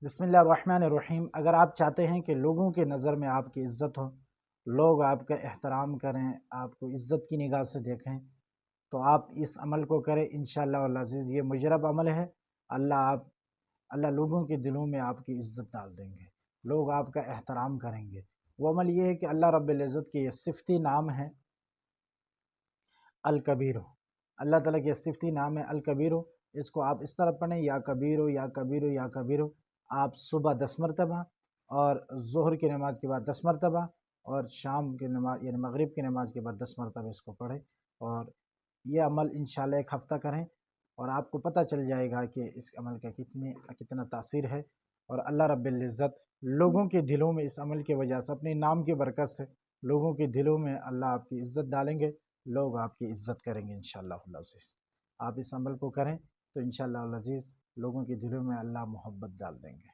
بسم اللہ الرحمن الرحیم۔ اگر آپ چاہتے ہیں کہ لوگوں کے نظر میں آپ کی عزت ہو، لوگ آپ کا احترام کریں، آپ کو عزت کی نگاہ سے دیکھیں، تو آپ اس عمل کو کریں انشاءاللہ العزیز۔ یہ مجرب عمل ہے۔ اللہ لوگوں کے دلوں میں آپ کی عزت ڈال دیں گے، لوگ آپ کا احترام کریں گے۔ وہ عمل یہ ہے کہ اللہ رب العزت کے یہ صفتی نام ہے الکبیر۔ اللہ تعالیٰ کے صفتی نام ہے الکبیر۔ اس کو آپ اس طرح پڑھیں، یا کبیرو یا کبیرو یا کبیرو۔ آپ صبح 10 مرتبہ اور ظہر کی نماز کے بعد 10 مرتبہ اور شام کی نماز یعنی مغرب کی نماز کے بعد 10 مرتبہ اس کو پڑھیں، اور یہ عمل انشاءاللہ ایک ہفتہ کریں، اور آپ کو پتہ چل جائے گا کہ اس عمل کا کتنا تاثیر ہے۔ اور اللہ رب العزت لوگوں کے دلوں میں اس عمل کی وجہ سے، اپنے نام کی برکت سے لوگوں کے دلوں میں اللہ آپ کی عزت ڈالیں گے، لوگ آپ کی عزت کریں گے انشاءاللہ العزیز۔ آپ اس عمل کو کریں تو انشاءاللہ العزیز لوگوں کے دلوں میں اللہ محبت ڈال دیں گے۔